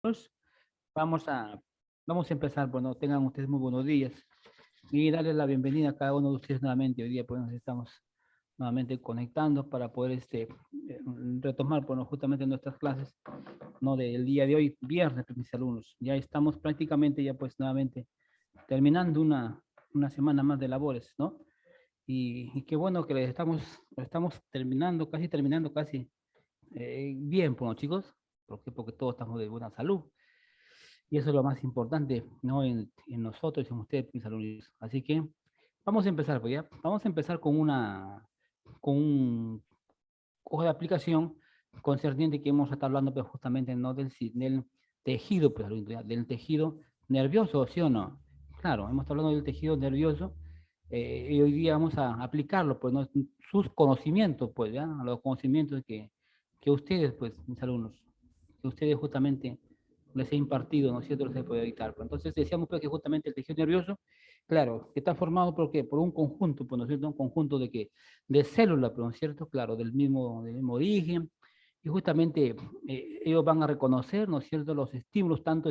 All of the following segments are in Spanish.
Pues, vamos a, vamos a empezar. Bueno, tengan ustedes muy buenos días y darles la bienvenida a cada uno de ustedes nuevamente. Hoy día pues nos estamos nuevamente conectando para poder retomar bueno, justamente nuestras clases, ¿no? Del día de hoy, viernes, pues, mis alumnos. Ya estamos prácticamente ya pues nuevamente terminando una semana más de labores, ¿no? Y qué bueno que lo estamos terminando, casi bien, bueno, chicos. ¿Por qué? Porque todos estamos de buena salud. Y eso es lo más importante, ¿no? En nosotros y en ustedes, mis alumnos. Así que vamos a empezar, pues ya. Vamos a empezar con un hoja de aplicación concerniente que hemos estado hablando, pues justamente, ¿no? Del tejido, pues, ¿ya? Del tejido nervioso, ¿sí o no? Claro, hemos estado hablando del tejido nervioso y hoy día vamos a aplicarlo, pues, ¿no? Sus conocimientos, pues, ¿ya? Los conocimientos que ustedes, pues, mis alumnos, que ustedes justamente les he impartido, ¿no es cierto?, los he podido dictar. Pues, entonces decíamos pues, que justamente el tejido nervioso, claro, que está formado ¿por qué? Por un conjunto, pues, ¿no es cierto?, un conjunto de, que, de células, pues, ¿no es cierto?, claro, del mismo origen, y justamente ellos van a reconocer, ¿no es cierto?, los estímulos tanto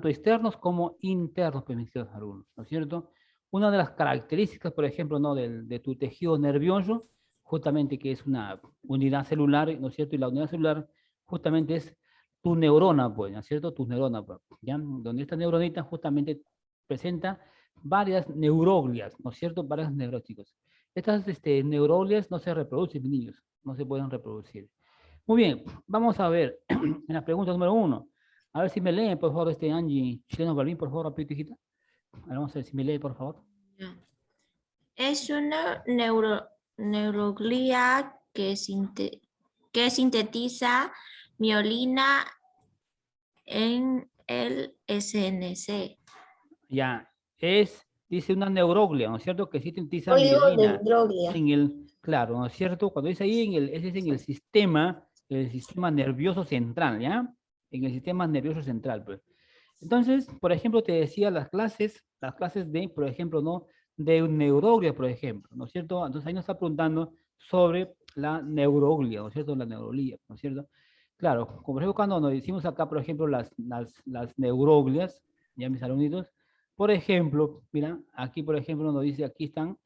externos como internos, pues, mis queridos alumnos, ¿no es cierto? Una de las características, por ejemplo, ¿no? De tu tejido nervioso, justamente que es una unidad celular, ¿no es cierto? Y la unidad celular justamente es tu neurona, pues, ¿no es cierto? Tus neuronas, pues, ¿ya? Donde esta neuronita justamente presenta varias neuroglias, ¿no es cierto? Varios neuróticos. Estas neuroglias no se reproducen en niños, no se pueden reproducir. Muy bien, vamos a ver en la pregunta número 1. A ver si me leen, por favor, Angie Chileno Balvin, por favor, rapidito, hijita. A ver, vamos a ver si me lee, por favor. Es una neuroglia que sintetiza miolina en el SNC. Ya, dice una neuroglia, ¿no es cierto? Que sintetiza mielina Oligodendroglía. en el, claro, ¿no es cierto? Cuando dice ahí, ese es en el sistema nervioso central, ¿ya? En el sistema nervioso central, pues. Entonces, por ejemplo, te decía las clases de, por ejemplo, ¿no? De neuroglia, por ejemplo, ¿no es cierto? Entonces ahí nos está preguntando sobre la neuroglia, ¿no es cierto? La neuroglia, ¿no es cierto? Claro, como por ejemplo cuando nos decimos acá, por ejemplo, las neuroglias, ya mis alumnitos, por ejemplo, mira, aquí por ejemplo nos dice, aquí están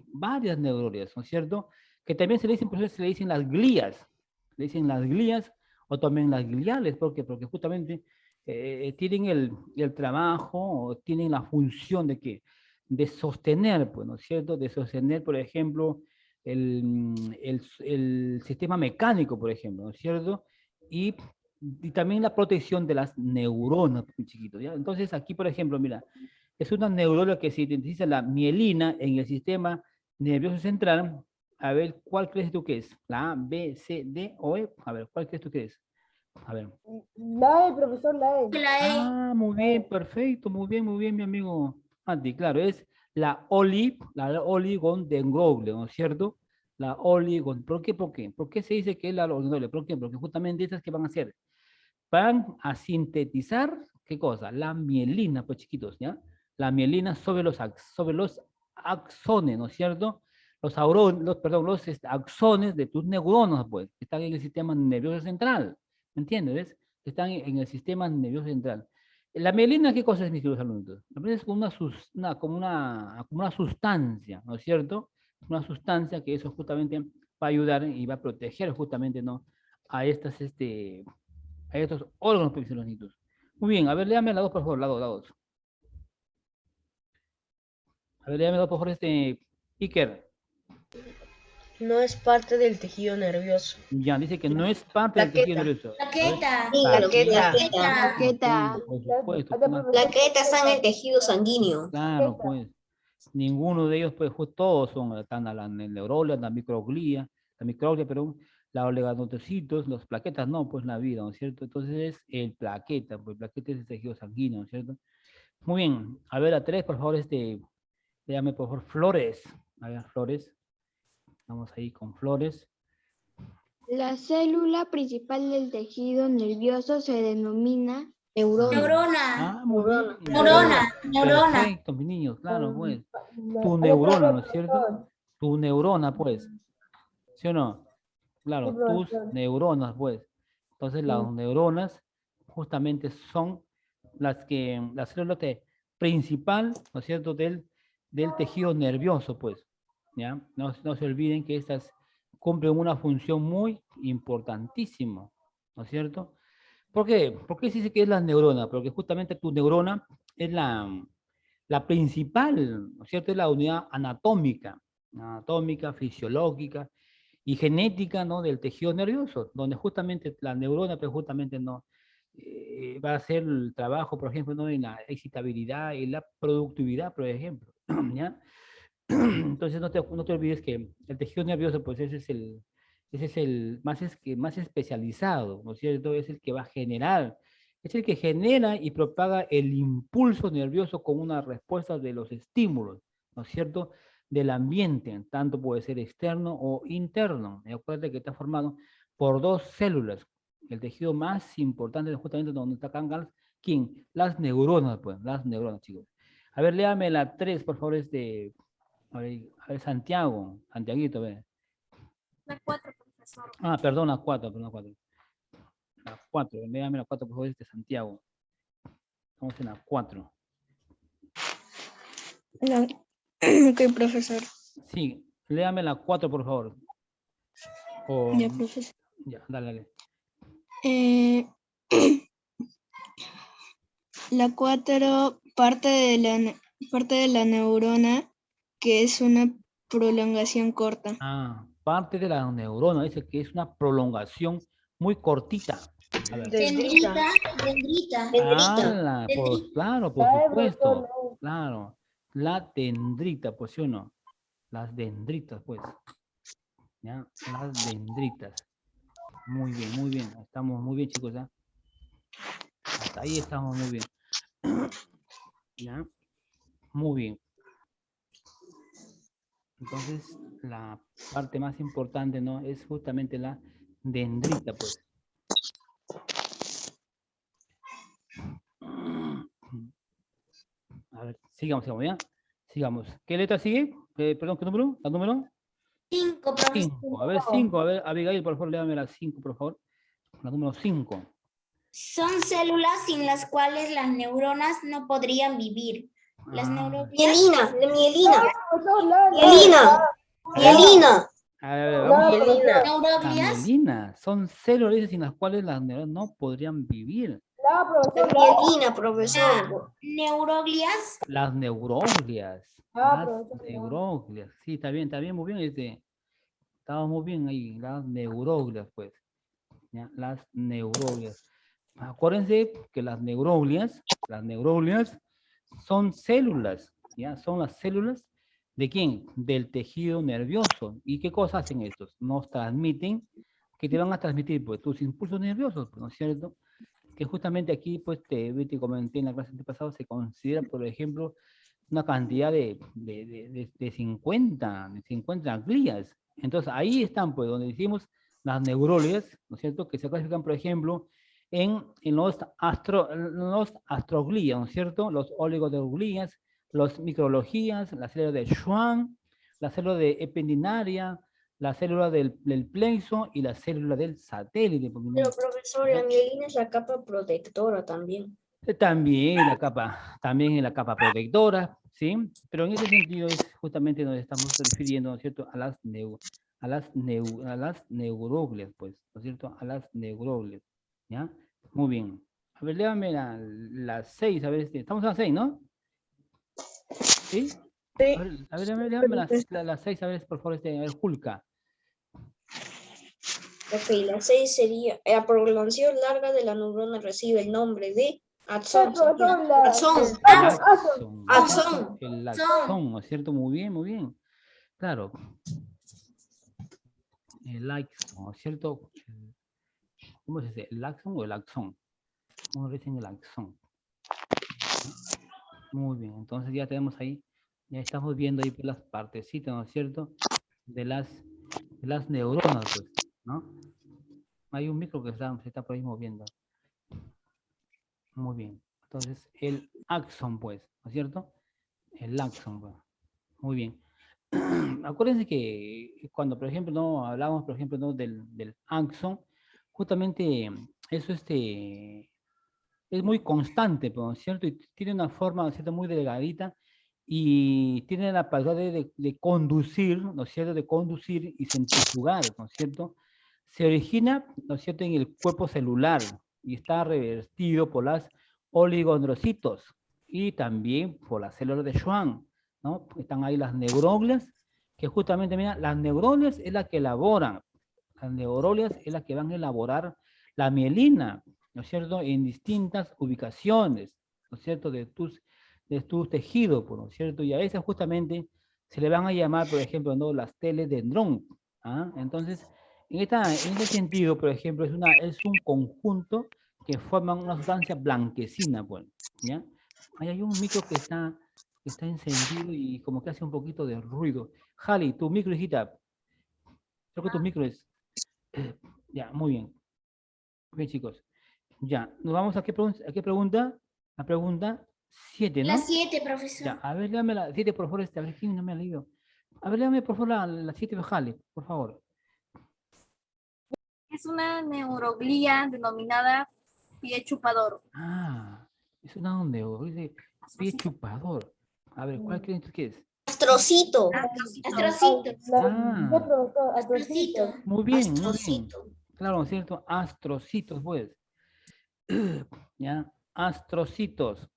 varias neuroglias, ¿no es cierto? Que también se le dicen, por eso se le dicen las glías, le dicen las glías o también las gliales, ¿por qué? Porque justamente tienen el trabajo o tienen la función de que de sostener, pues, ¿no es cierto? De sostener, por ejemplo, el sistema mecánico, por ejemplo, ¿no es cierto? Y también la protección de las neuronas, muy chiquitos, ¿ya? Entonces, aquí, por ejemplo, mira, es una neurona que se sintetiza la mielina en el sistema nervioso central. A ver, ¿cuál crees tú que es? ¿La A, B, C, D o E? A ver, ¿cuál crees tú que es? A ver. La E, profesor, la E. Ah, muy bien, perfecto, muy bien, mi amigo Andy. Claro, es la oligodendroglio, ¿no es cierto? La oligon. ¿Por qué? ¿Por qué? ¿Por qué se dice que es la oligodendroglio? ¿Por qué? Porque justamente estas que van a hacer, van a sintetizar, ¿qué cosa? La mielina, pues chiquitos, ¿ya? La mielina sobre los axones, ¿no es cierto? Los axones de tus neuronas, pues, que están en el sistema nervioso central, ¿me entiendes? Que están en el sistema nervioso central. La mielina, ¿qué cosa es, mis queridos alumnos? La mielina es como una sustancia, ¿no es cierto? Una sustancia que eso justamente va a ayudar y va a proteger justamente, ¿no? A a estos órganos pixelonitos. Muy bien, a ver, léame la 2, por favor, la 2. A ver, léame la 2, por favor, Iker. No es parte del tejido nervioso. Ya, dice que no es parte del tejido Plaqueta. nervioso. A ver, Plaqueta. Plaqueta. Plaqueta. por supuesto. Plaquetas están en el tejido sanguíneo. Claro, pues. Ninguno de ellos, pues, todos son, están la neurolia, la microglia, perdón, la oligodendrocitos, los plaquetas, no, pues la vida, ¿no es cierto? Entonces es el plaqueta, pues plaqueta es el tejido sanguíneo, ¿no es cierto? Muy bien, a ver, a 3, por favor, léame, por favor, Flores. A ver, Flores. Vamos ahí con Flores. La célula principal del tejido nervioso se denomina Neurona. Muy bien. Neurona. Perfecto, mis niños, claro, pues. Tu neurona, ¿no es cierto? Tu neurona, pues. ¿Sí o no? Claro, tus neuronas, pues. Entonces, las neuronas justamente son las células principal, ¿no es cierto?, del tejido nervioso, pues, ¿ya? No se olviden que estas cumplen una función muy importantísima, ¿no es cierto? ¿Por qué? ¿Por qué se dice que es la neurona? Porque justamente tu neurona es la principal, ¿no es cierto? Es la unidad anatómica, fisiológica y genética, ¿no? Del tejido nervioso, donde justamente la neurona, pues justamente no va a hacer el trabajo, por ejemplo, ¿no? En la excitabilidad y la productividad, por ejemplo, ¿ya? Entonces no te olvides que el tejido nervioso, pues ese es el más especializado, ¿no es cierto? Es el que va a generar, es el que genera y propaga el impulso nervioso con una respuesta de los estímulos, ¿no es cierto? Del ambiente, tanto puede ser externo o interno. Y acuérdate que está formado por dos células. El tejido más importante es justamente donde está acá, ¿quién? Las neuronas, pues, las neuronas, chicos. A ver, léame la 3, por favor, a ver, Santiaguito, ve. La 4, profesor. Ah, perdón, la 4, perdón, la 4. La 4, léame la 4, por favor, Santiago. Estamos en la 4. Ok, profesor. Sí, léame la 4, por favor. O, Ya, profesor. ya, dale. Eh, la 4 parte de la neurona, que es una prolongación corta. Ah, parte de la neurona, dice que es una prolongación muy cortita. A ver. Dendrita. Dendrita. Ah, pues claro, por supuesto. Claro. La dendrita, pues sí o no. Las dendritas, pues. ¿Ya? Las dendritas. Muy bien, muy bien. Estamos muy bien, chicos, ¿ya? Hasta ahí estamos muy bien. ¿Ya? Muy bien. Entonces, la parte más importante, ¿no? Es justamente la dendrita, pues. A ver, sigamos, ¿ya? Sigamos. ¿Qué letra sigue? Perdón, ¿qué número? ¿La número? 5, profesor. 5. A ver, 5. A ver, Abigail, por favor, léame la 5, por favor. La número 5. Son células sin las cuales las neuronas no podrían vivir. Las neuronas. Mielina. A ver, vamos. Mielina. La Neuroglias. mielina. Son células sin las cuales las neuronas no podrían vivir. Mielina, profesor. Neuroglias. Las neuroglias. Las neuroglias. Sí, está bien, muy bien. Estaba muy bien ahí. Las neuroglias, pues. ¿Ya? Las neuroglias. Acuérdense que las neuroglias son células, ¿ya? Son las células ¿de quién? Del tejido nervioso. ¿Y qué cosas hacen estos? Nos transmiten, que te van a transmitir, pues, tus impulsos nerviosos, ¿no es cierto? Que justamente aquí, pues, te comenté en la clase pasada, se considera, por ejemplo, una cantidad de 50 glías. Entonces, ahí están, pues, donde decimos las neuroglias, ¿no es cierto? Que se clasifican, por ejemplo, en los astroglías, ¿no es cierto? Los oligoglías, los micrologías, la célula de Schwann, la célula de epidinaria, la célula del plexo y la célula del satélite. Pero, profesor, la mielina es la capa protectora también. También en la capa protectora, ¿sí? Pero en ese sentido es justamente nos estamos refiriendo, ¿no es cierto?, a las neuroglias, pues, ¿no es cierto?, a las neuroglias, ¿ya? Muy bien. A ver, léame la 6, a ver, estamos en la 6, ¿no? ¿Sí? Sí. A ver, léame la 6, a ver, por favor, a ver, Julka. Ok, la 6 sería, la prolongación larga de la neurona recibe el nombre de axón. Axón. El axón, ¿no es cierto? Muy bien, muy bien. Claro. El axón, ¿no es cierto? ¿Cómo se dice? ¿El axón o el axón? ¿Cómo dicen el axón? Muy bien, entonces ya tenemos ahí, ya estamos viendo ahí las partecitas, ¿no es cierto? De las neuronas, pues, ¿no? Hay un micro que se está por ahí moviendo. Muy bien. Entonces, el axón, pues, ¿no es cierto? El axón, pues. Muy bien. Acuérdense que cuando, por ejemplo, no hablamos, por ejemplo, ¿no? del axón, justamente eso es muy constante, ¿no es cierto? Y tiene una forma, ¿no es cierto?, muy delgadita y tiene la capacidad de conducir, ¿no es cierto?, de conducir y centrifugar, ¿no es cierto? Se origina, ¿no es cierto?, en el cuerpo celular y está revertido por las oligodendrocitos y también por las células de Schwann, ¿no? Están ahí las neuronas, que justamente, mira, las neuronas es la que elaboran, las neuronas es la que van a elaborar la mielina, ¿no es cierto?, en distintas ubicaciones, ¿no es cierto?, de tus tejidos, ¿no es cierto? Y a esas justamente se le van a llamar, por ejemplo, ¿no?, las teledendrón, ¿ah? Entonces, en este sentido, por ejemplo, es un conjunto que forman una sustancia blanquecina, pues, ¿ya? Ahí hay un micro que está encendido y como que hace un poquito de ruido. Jali, tu micro, hijita, creo que tu micro es... Ya, muy bien. Bien, chicos. Ya, nos vamos a qué pregunta? La pregunta 7, La ¿no? 7, Ya, profesor. a ver, léame la 7, por favor, a ver quién no me ha leído. A ver, léame, por favor, la 7 de Jale, por favor. Es una neuroglía denominada pie chupador. Ah, es una onda, dice pie chupador. A ver, ¿cuál creen que es? Astrocito. Astrocito. Ah, Astrocito. muy bien, muy bien. Astrocito. Claro, ¿no es cierto? Astrocitos, pues. Ya, astrocitos.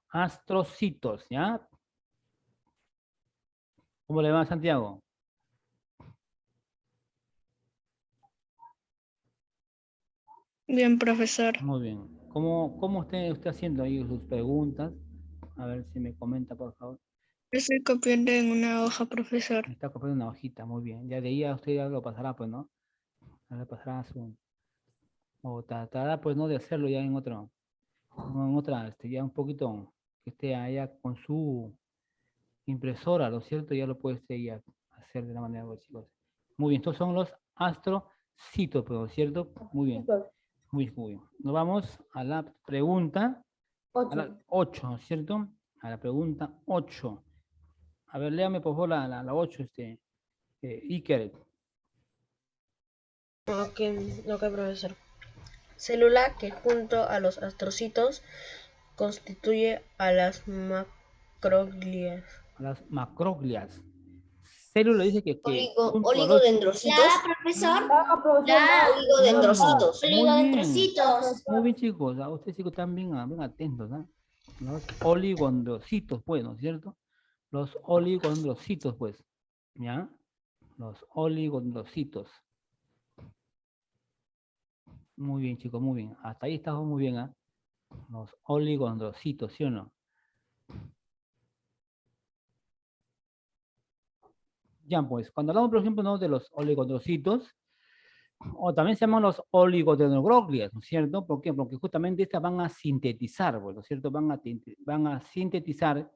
Astrocitos, ¿ya? ¿Cómo le va, Santiago? Bien, profesor. Muy bien. ¿Cómo usted haciendo ahí sus preguntas? A ver si me comenta, por favor. Estoy copiando en una hoja, profesor. Me está copiando una hojita, muy bien. Ya de ahí a usted ya lo pasará, pues, ¿no? Ya le pasará su... O tratará, pues, ¿no? De hacerlo ya en otra, ya un poquito, que esté allá con su impresora, ¿no es cierto? Ya lo puede usted ya hacer de la manera, pues, chicos. Muy bien, estos son los astrocitos, pues, ¿no es cierto? Muy bien, muy bien. Nos vamos a la pregunta, a la 8, ¿no es cierto? A la pregunta 8. A ver, léame por favor la 8, Iker. Ok, ok, profesor. Célula que junto a los astrocitos constituye a las macroglias. A las macroglias. Célula dice que junto a los... Oligodendrocitos. La, profesor. La La. Claro, oligodendrocitos. Oligodendrocitos. muy bien chicos, a ustedes chicos están bien, bien atentos, ¿ah? Los oligondrocitos, pues, ¿no es cierto? Los oligondrocitos, pues, ¿ya? Los oligondrocitos. Muy bien chicos, muy bien. Hasta ahí estamos muy bien, ¿ah? Los oligondrocitos, ¿sí o no? Ya, pues, cuando hablamos, por ejemplo, ¿no?, de los oligondrocitos, o también se llaman los oligodendroglias, ¿no es cierto? ¿Por qué? Porque justamente estas van a sintetizar, pues, ¿no es cierto? Van a sintetizar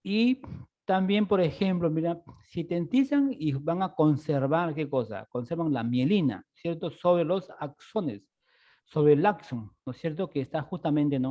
y también, por ejemplo, mira, sintetizan y van a conservar, ¿qué cosa? Conservan la mielina, ¿cierto? Sobre los axones, sobre el axón, ¿no es cierto? Que está justamente, ¿no?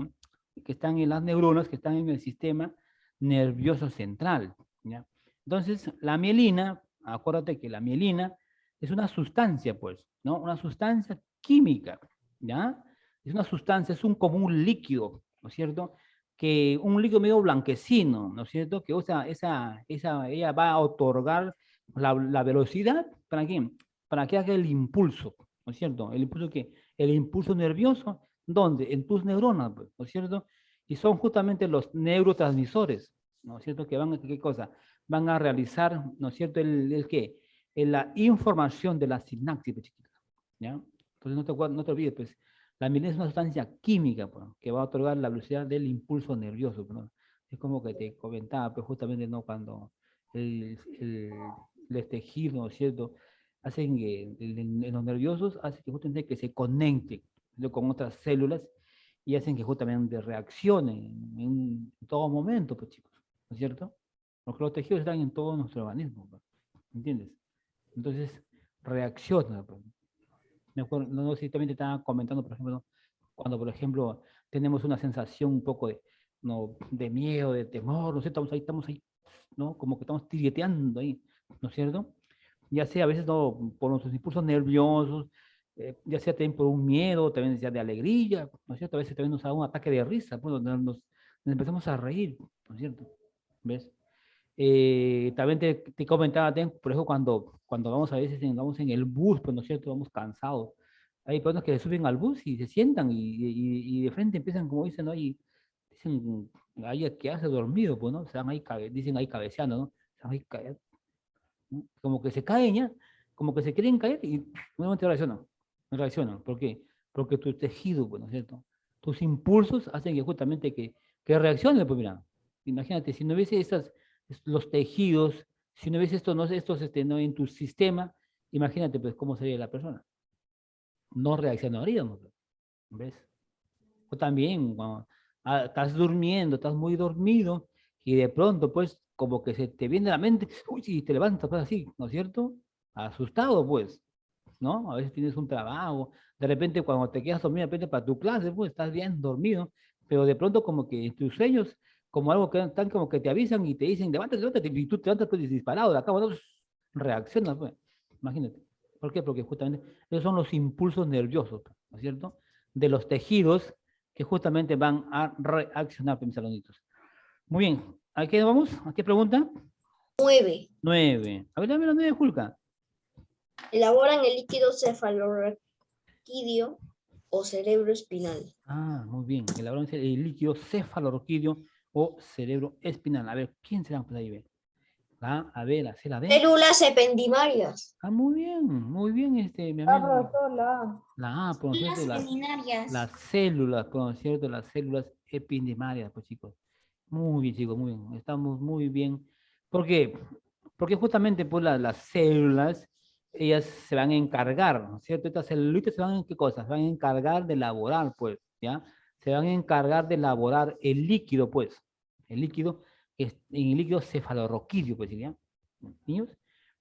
Que están en las neuronas, que están en el sistema nervioso central, ¿ya? Entonces, la mielina, acuérdate que la mielina es una sustancia, pues, ¿no? Una sustancia química, ¿ya? Es una sustancia, es como un líquido, ¿no es cierto? Que un líquido medio blanquecino, ¿no es cierto? Que ella va a otorgar la velocidad, ¿para qué? Para que haga el impulso, ¿no es cierto? El impulso nervioso, ¿dónde? En tus neuronas, pues, ¿no es cierto? Y son justamente los neurotransmisores, ¿no es cierto? Que van a, ¿qué cosa? Van a realizar, ¿no es cierto? ¿El qué? La información de la sinapsis, pues, chiquitos, ¿ya? Entonces no te olvides, pues, la mielina es una sustancia química, pues, que va a otorgar la velocidad del impulso nervioso, pues, ¿no? Es como que te comentaba, pues, justamente, ¿no? Cuando el tejido, ¿no es cierto? Hacen que en los nerviosos, hace que justamente que se conecten, ¿no?, con otras células y hacen que justamente reaccionen en todo momento, pues, chicos, ¿no es cierto? Porque los tejidos están en todo nuestro organismo, pues, ¿entiendes? Entonces, reacciona, pues. Me acuerdo, no sé si también te estaba comentando, por ejemplo, ¿no?, cuando, por ejemplo, tenemos una sensación un poco de, ¿no?, de miedo, de temor, no sé, estamos ahí, ¿no? Como que estamos tireteando ahí, ¿no es cierto? ya sea a veces no, por nuestros impulsos nerviosos, ya sea también por un miedo, también sea de alegría, ¿no es cierto? A veces también nos da un ataque de risa, pues, donde nos empezamos a reír, ¿no es cierto? ¿Ves? También te comentaba, por ejemplo, cuando vamos a veces vamos en el bus, pues, ¿no es cierto? Vamos cansados. Hay personas que se suben al bus y se sientan y de frente empiezan, como dicen, ¿no? Y dicen, ahí a quedarse dormido, pues, ¿no? Se van ahí, dicen ahí cabeceando, ¿no? Se van ahí, ¿no? Como que se caen ya, como que se quieren caer y nuevamente reaccionan. No reaccionan. ¿Por qué? Porque tu tejido, pues, ¿no es cierto? Tus impulsos hacen que justamente que reaccionen, pues mira. Imagínate, si no hubiese los tejidos, si no hubiese no, en tu sistema, imagínate pues cómo sería la persona. No reaccionaríamos, ¿ves? O también, cuando estás durmiendo, estás muy dormido, y de pronto, pues, como que se te viene a la mente, uy, y te levantas, pues así, ¿no es cierto? Asustado, pues, ¿no? A veces tienes un trabajo, de repente cuando te quedas dormido, de repente para tu clase, pues, estás bien dormido, pero de pronto como que en tus sueños, como algo que están como que te avisan y te dicen, levántate, levántate, y tú te levantas pues, disparado de acá, bueno, reaccionas, pues, imagínate. ¿Por qué? Porque justamente esos son los impulsos nerviosos, ¿no es cierto? De los tejidos que justamente van a reaccionar, mis alumnitos. Muy bien, ¿a qué vamos? ¿A qué pregunta? 9. 9. A ver, dame la 9, Julka. Elaboran el líquido cefalorraquídeo o cerebro espinal. Ah, muy bien. Elaboran el líquido cefalorraquídeo o cerebro espinal. A ver, ¿quién será? Pues ahí ve. A ver, hacer la D. Células ependimarias. Ah, muy bien, mi amigo. La A, por Y cierto, las seminarias. las células, por cierto, las células epidemarias, pues chicos. Muy bien, chicos, muy bien. Estamos muy bien. ¿Por qué? Porque justamente pues, las células, ellas se van a encargar, ¿no es cierto? Estas celulitas se van a, ¿qué cosas? Se van a encargar de elaborar, pues, ¿ya? Se van a encargar de elaborar el líquido, pues. El líquido, en el líquido cefalorraquídeo, pues, ¿ya? ¿Niños?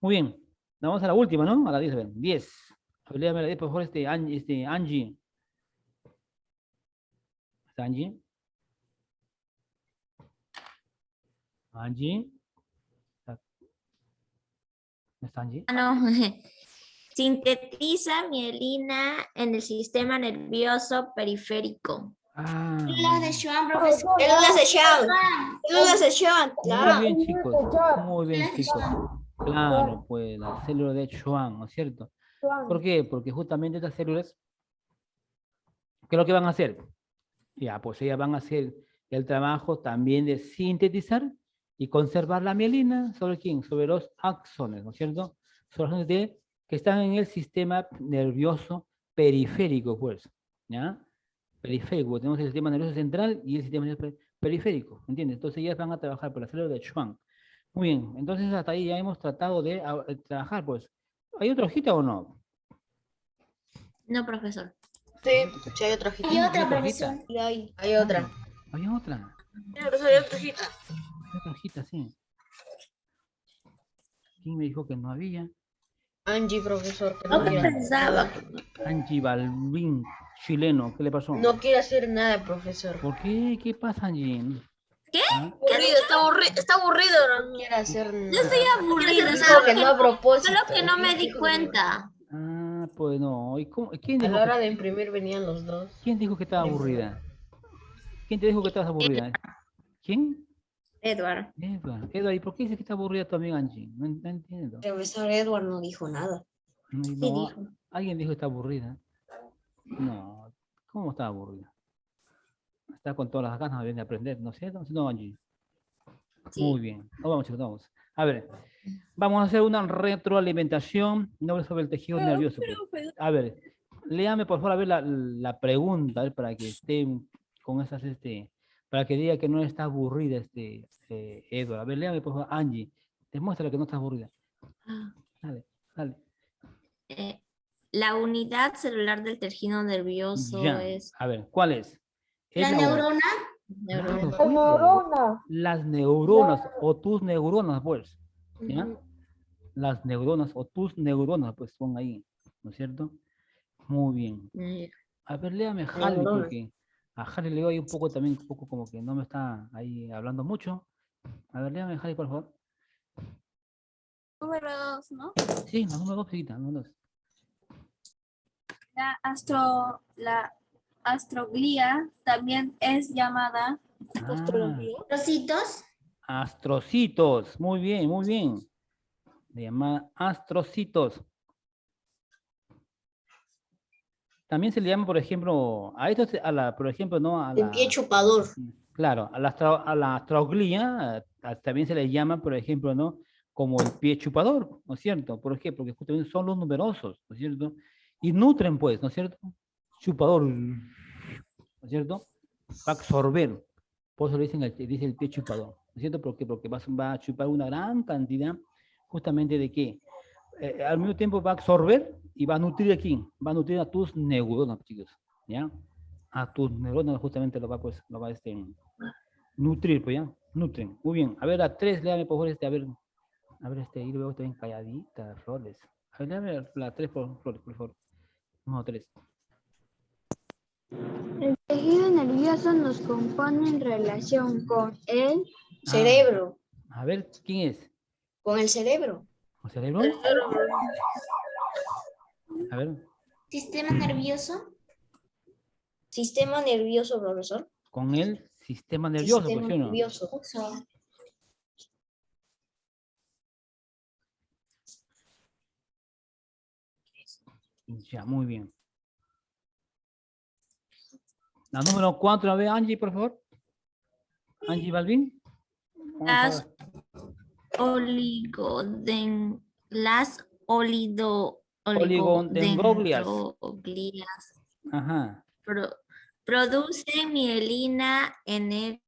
Muy bien. Vamos a la última, ¿no? A la 10, a ver. 10. A ver, léame la 10, por favor, Angie. ¿Está Angie? Angie. ¿No está Angie? No, sintetiza mielina en el sistema nervioso periférico. Ah, Las de Schwann, profesor. Células de Schwann. Células de Schwann, muy claro. bien, chicos. Muy bien, Las de chicos. Schwann. Claro, pues la célula de Schwann, ¿no es cierto? ¿Por qué? Porque justamente estas células, ¿qué es lo que van a hacer? Ya, pues ellas van a hacer el trabajo también de sintetizar y conservar la mielina. ¿Sobre quién? Sobre los axones, ¿no es cierto? Sobre los axones que están en el sistema nervioso periférico, pues. ¿Ya? Periférico. Tenemos el sistema nervioso central y el sistema nervioso periférico, ¿entiendes? Entonces ellas van a trabajar por la célula de Schwann. Muy bien, entonces hasta ahí ya hemos tratado de trabajar, pues. ¿Hay otra hojita o no? No, profesor. Sí, sí hay otra hojita. Y otra, ¿Otra profesor. hojita? Sí hay otra. Había otra. Sí, profesor, hay otra hojita. Había otra hojita, sí. ¿Quién me dijo que no había? Angie, profesor, que No no quiere hacer pensaba. nada. Angie Balvin, chileno, ¿qué le pasó? No quiere hacer nada, profesor. ¿Por qué? ¿Qué pasa, Angie? ¿Qué? ¿Ah? Está aburrido. No quiere hacer nada. Yo estoy aburrida. Dijo que no a propósito. Solo que no me di cuenta. Ah, pues no. ¿Y quién A dijo la hora de imprimir venían los dos. quién dijo que estaba aburrida? ¿Quién te dijo que estabas aburrida? ¿Quién? Edward. Edward, ¿y por qué dices que está aburrida también, Angie? No entiendo. Profesor Edward no dijo nada. No, alguien dijo que está aburrida. No, ¿cómo está aburrida? Está con todas las ganas de aprender, ¿no es cierto? No, Angie. Muy bien. Vamos, chicos, vamos. A ver, vamos a hacer una retroalimentación sobre el tejido nervioso. Pues. A ver, léame por favor a ver la pregunta, a ver, para que estén con esas, para que diga que no está aburrida, Edward. A ver, léame por favor, Angie. Demuestra que no está aburrida. Dale, dale. La unidad celular del tejido nervioso Ya. es A ver, ¿cuál es? La neurona. Neurona. Las neuronas o tus neuronas, pues. ¿Ya? Las neuronas o tus neuronas, pues son ahí, ¿no es cierto? Muy bien. A ver, léame Harry, Neuronas. porque a Harry le digo ahí un poco también, un poco como que no me está ahí hablando mucho. A ver, léame Harry, por favor. Número 2, ¿no? Sí, la número 2, chiquita, número 2. La astroglía también es llamada Trocitos. Astrocitos, muy bien, muy bien. Se llama astrocitos. También se le llama, por ejemplo, a esto, por ejemplo, ¿no? El pie chupador. Claro, a la astroglía también se le llama, por ejemplo, ¿no? Como el pie chupador, ¿no es cierto? ¿Por qué? Porque justamente son los numerosos, ¿no es cierto? Y nutren, pues, ¿no es cierto? Chupador, ¿no es cierto? Va a absorber. Por eso le dicen dice el pie chupador, ¿no es cierto? Porque va a chupar una gran cantidad, justamente de qué. Al mismo tiempo va a absorber y va a nutrir aquí, va a nutrir a tus neuronas, chicos, ¿ya? A tus neuronas justamente lo va nutrir, pues, ¿ya? Nutren, muy bien. A ver, a 3, léame por favor, y luego también calladita, Flores. A ver, léame la 3, Flores, por favor. No, 3. El tejido nervioso nos compone en relación con el Cerebro. A ver, ¿quién es? Con el cerebro. ¿El cerebro? A ver, Sistema nervioso. Sistema nervioso, profesor. con el sistema nervioso, Sistema ¿sí o no? nervioso. Ya, muy bien. La número 4, a ver, Angie, por favor. Angie Balvin. Vamos a Las oligodendroglias. oligodendroglias Ajá. producen mielina en el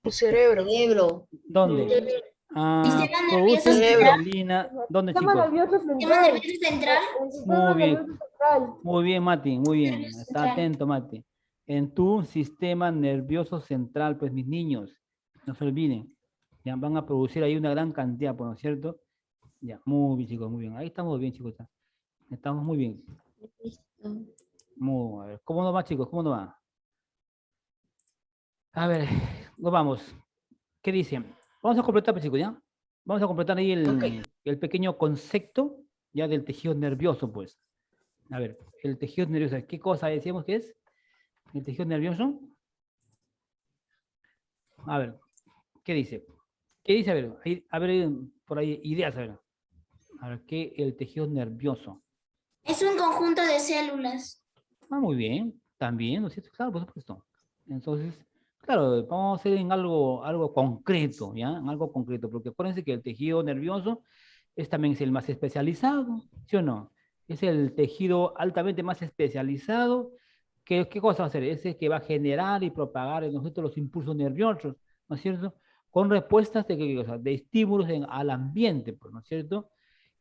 Cerebro. Cerebro. ¿Dónde? Sistema Produce nervioso central. mielina. ¿Dónde, Sistema chicos? nervioso Sistema central. nervioso central. Muy bien. Central. Muy bien, Mati, muy bien. Nervioso Está central. atento, Mati. En tu sistema nervioso central, pues mis niños, no se olviden. Ya van a producir ahí una gran cantidad, pues, ¿no es cierto? Ya, muy bien, chicos, muy bien. Ahí estamos bien, chicos. Estamos muy bien. A ver, ¿cómo nos va, chicos? ¿Cómo nos va? A ver, nos vamos. ¿Qué dicen? Vamos a completar, pues, chicos, ¿ya? Vamos a completar ahí el pequeño concepto ya del tejido nervioso, pues. A ver, el tejido nervioso, ¿qué cosa decíamos que es? El tejido nervioso. A ver, ¿qué dice? ¿Qué dice? A ver, por ahí, ideas, a ver. A ver, ¿qué el tejido nervioso? Es un conjunto de células. Ah, muy bien, también, ¿no es cierto? Claro, por supuesto. Entonces, claro, vamos a hacer en algo concreto, ¿ya? En algo concreto, porque acuérdense que el tejido nervioso también es el más especializado, ¿sí o no? Es el tejido altamente más especializado. ¿Qué cosa va a hacer? Es el que va a generar y propagar en nosotros los impulsos nerviosos, ¿no es cierto? Con respuestas de estímulos al ambiente, pues, ¿no es cierto?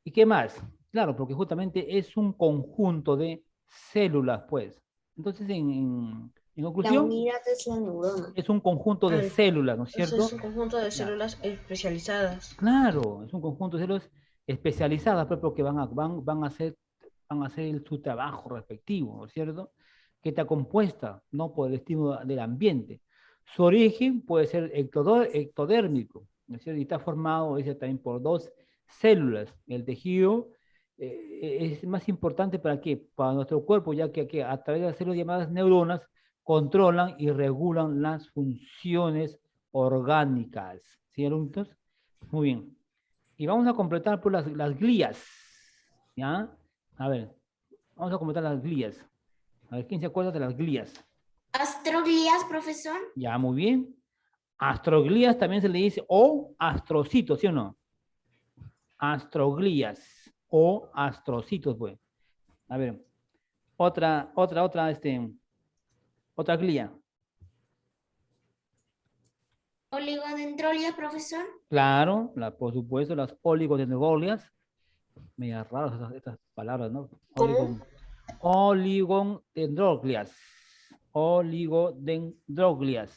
¿Y qué más? Claro, porque justamente es un conjunto de células, pues. Entonces, en La conclusión, unidad es la neurona. es un conjunto de células, ¿no es Eso cierto? es un conjunto de células especializadas. Claro, es un conjunto de células especializadas, pues, porque van a hacer su trabajo respectivo, ¿no es cierto? Que está compuesta, ¿no? Por el estímulo del ambiente. Su origen puede ser ectodérmico, ¿no es cierto? Y está formado, dice, también por 2 células. El tejido es más importante para qué? Para nuestro cuerpo, ya que a través de las células llamadas neuronas controlan y regulan las funciones orgánicas. ¿Sí, alumnos? Muy bien. Y vamos a completar por las glías. ¿Ya? A ver, vamos a completar las glías. A ver, ¿quién se acuerda de las glías? Astroglías, profesor. Ya, muy bien. Astroglías también se le dice, o astrocitos, ¿sí o no? Astroglías o astrocitos, pues. A ver, otra glía. Oligodendrolias, profesor. Claro, por supuesto, las oligodendrolias. Medio raras estas palabras, ¿no? ¿Cómo? Oligodendroglias. Oligodendroglias.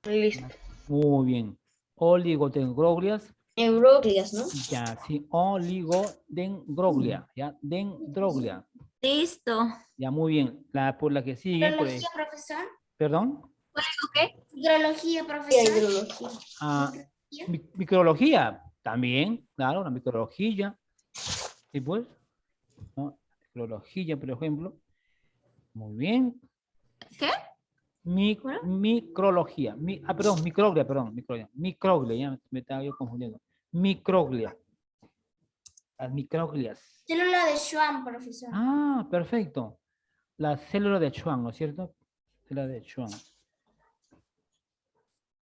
Listo. Muy bien. Oligodendroglias. Neuroglias, ¿no? Ya, sí. Oligodendroglia. Ya, dendroglia. Listo. Ya, muy bien. Por la que sigue, Hidrología, profesor. perdón. ¿Qué? Hidrología, Y profesor. hidrología. Ah, microbiología, también, claro, la microbiología. ¿Sí, pues? ¿No? Microbiología, por ejemplo. Muy bien. ¿Qué? Micrología. Perdón, microglia, perdón. Microglia, ya me estaba yo confundiendo. Microglia. Las microglias. Célula de Schwann, profesor. Ah, perfecto. La célula de Schwann, ¿no es cierto? Célula de Schwann.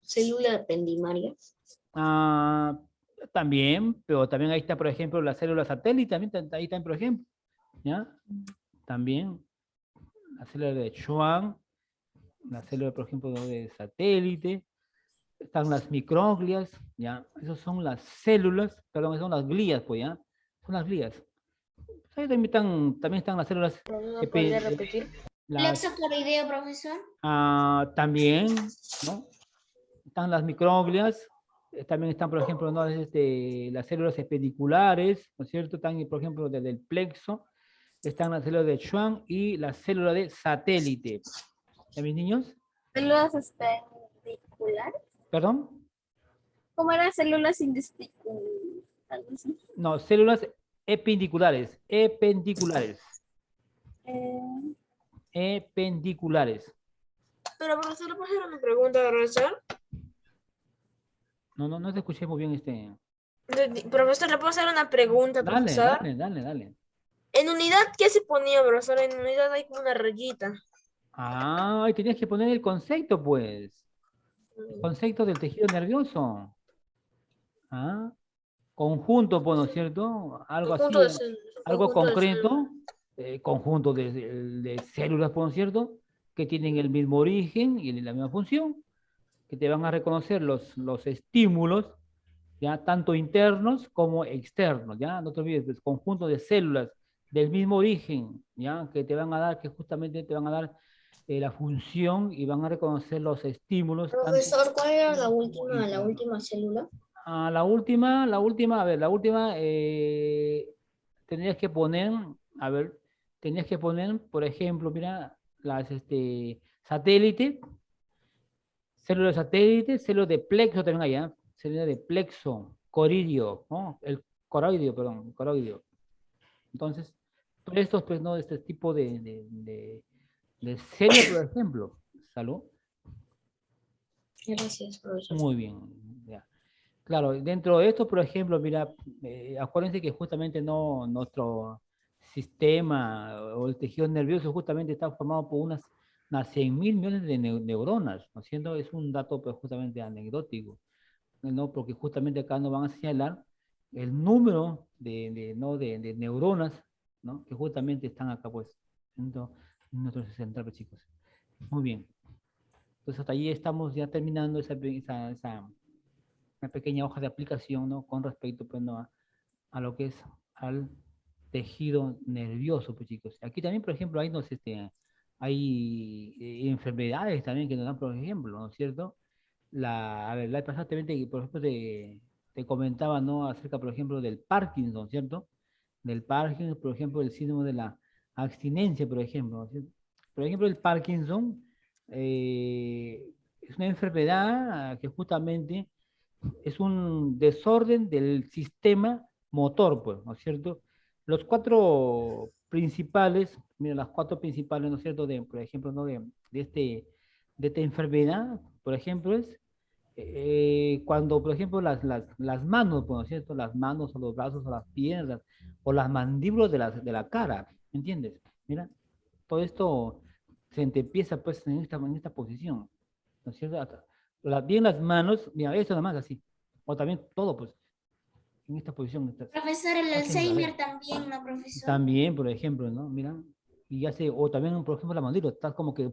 Célula pendimaria. Ah, también, pero también ahí está, por ejemplo, la célula satélite, también ahí también, por ejemplo. ¿Ya? También la célula de Schwann, la célula, por ejemplo, de satélite. Están las microglias, ¿ya? Esas son las células, perdón, son las glías, pues, ¿ya? Son las glías. Ahí también están las células. ¿No podría repetir? Las, Plexo coroideo, profesor. también, ¿no? Están las microglias, también están, por ejemplo, ¿no? Las células espediculares, ¿no es cierto? Están, por ejemplo, desde el plexo, están las células de Schwann y la célula de satélite. ¿Ya, mis niños? Células espectriculares. ¿Perdón? ¿Cómo eran células indisticulares? Algo así. No, células ependiculares, ependiculares, Eh, ependiculares. Pero profesor, ¿le puedo hacer una pregunta, profesor? No te escuché muy bien Profesor, ¿le puedo hacer una pregunta, Dale, profesor? dale. En unidad, ¿qué se ponía, profesor? En unidad hay como una rayita. Ah, y tenías que poner el concepto, pues. El concepto del tejido nervioso. Ah, conjunto, pues, ¿no es cierto? Algo Conjunto así, de células. algo Conjunto de células. concreto, conjunto de células, pues, ¿no es cierto? Que tienen el mismo origen y la misma función, que te van a reconocer los estímulos, ya tanto internos como externos, ya no te olvides, es conjunto de células del mismo origen, ya que te van a dar, que justamente te van a dar la función y van a reconocer los estímulos. Profesor, ¿cuál era la Como internos. última célula? A ver, la última tendrías que poner, a ver, tenías que poner, por ejemplo, mira, las satélite, célula de satélite, célula de plexo también allá, célula de plexo, coridio, ¿no? El coroidio, perdón, coroidio. Entonces, todos estos, pues, ¿no? Este tipo de célula, por ejemplo, salud. Gracias, profesor. Muy bien, ya. Claro, dentro de esto, por ejemplo, mira, acuérdense que justamente no nuestro sistema o el tejido nervioso justamente está formado por unas 100.000 millones de neuronas, ¿no es cierto? Es un dato pues justamente anecdótico, ¿no? Porque justamente acá nos van a señalar el número ¿no? de neuronas, ¿no? Que justamente están acá pues en nuestro central, pues, chicos. Muy bien. Entonces hasta ahí estamos ya terminando esa una pequeña hoja de aplicación, ¿no? Con respecto, pues, ¿no? a lo que es al tejido nervioso, pues, chicos. Aquí también, por ejemplo, hay enfermedades también que nos dan, por ejemplo, ¿no es cierto? A ver, la vez pasada también, por ejemplo, te comentaba, ¿no? Acerca, por ejemplo, del Parkinson, ¿cierto? Del Parkinson, por ejemplo, el síndrome de la abstinencia, por ejemplo, ¿no es cierto? Por ejemplo, el Parkinson es una enfermedad que justamente es un desorden del sistema motor, pues, ¿no es cierto? Los cuatro principales, mira, las cuatro principales, ¿no es cierto? Por ejemplo, ¿no? De esta enfermedad, por ejemplo, es cuando, por ejemplo, las manos, pues, ¿no es cierto? Las manos o los brazos o las piernas o las mandíbulas de la cara, ¿entiendes? Mira, todo esto se te empieza, pues, en esta posición, ¿no es cierto? Bien las manos, mira, esto nada más así. O también todo, pues, en esta posición. Profesor, el Estás en la red. Alzheimer también, ¿no, profesor? También, por ejemplo, ¿no? Mira, y hace, o también, por ejemplo, la mandíbula, estás como que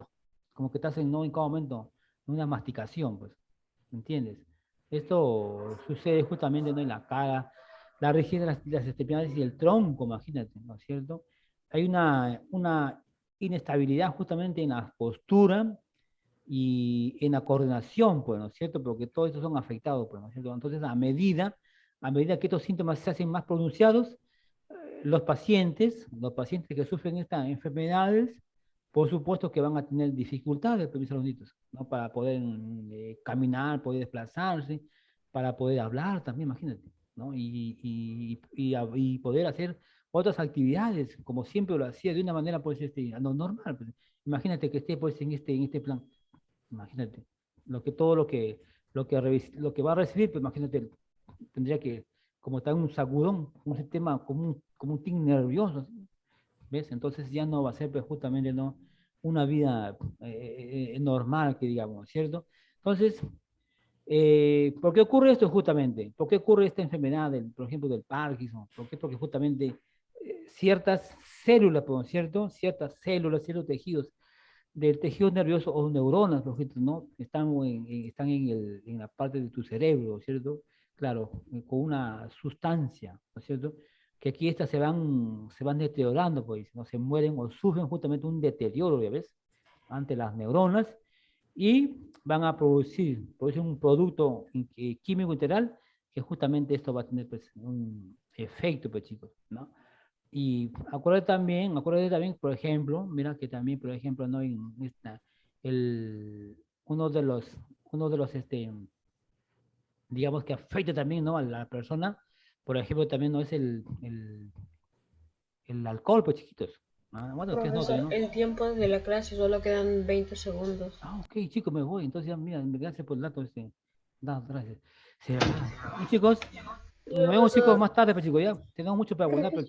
estás ¿no? En cada momento en una masticación, pues, ¿entiendes? Esto sucede justamente, ¿no? En la cara, la región de las extremidades y el tronco, imagínate, ¿no es cierto? Hay una inestabilidad justamente en la postura y en la coordinación, pues, ¿no es cierto? Porque todos estos son afectados, pues, ¿no es cierto? Entonces, a medida que estos síntomas se hacen más pronunciados, los pacientes que sufren estas enfermedades, por supuesto que van a tener dificultades, pues, mis alumnitos, ¿no? Para poder caminar, poder desplazarse, para poder hablar también, imagínate, ¿no? Y poder hacer otras actividades, como siempre lo hacía, de una manera, pues, no normal. Pues. Imagínate que esté, pues, en este plan. Imagínate, todo lo que va a recibir, pues, imagínate, tendría que, como está un sacudón, un sistema como un tic nervioso, ¿sí? ¿Ves? Entonces ya no va a ser, pues, justamente, no una vida normal, que digamos, ¿cierto? Entonces, ¿por qué ocurre esto justamente? ¿Por qué ocurre esta enfermedad, por ejemplo, del Parkinson? ¿Por qué? Porque justamente ciertas células, pues, ¿cierto? Ciertas células, ciertos tejidos del tejido nervioso o neuronas, por ejemplo, ¿no? Están en la parte de tu cerebro, ¿cierto? Claro, con una sustancia, ¿no es cierto? Que aquí estas se van deteriorando, pues, ¿no? Se mueren o sufren justamente un deterioro, ¿ya ves? Ante las neuronas y van a producir un producto químico integral que justamente esto va a tener, pues, un efecto, pues, chicos, ¿no? Y acuérdate también, por ejemplo, mira que también, por ejemplo, ¿no? Uno de los, digamos que afecta también, ¿no? A la persona, por ejemplo, también no es el alcohol, pues, chiquitos. Ah, bueno, ¿qué es no, Profesor, ¿no? el tiempo de la clase solo quedan 20 segundos. Ah, ok, chicos, me voy. Entonces, ya, mira, gracias por el dato. Gracias. Se va. Y chicos, nos vemos, chicos, más tarde, pues, chicos, ya. Tenemos mucho para abundar, pero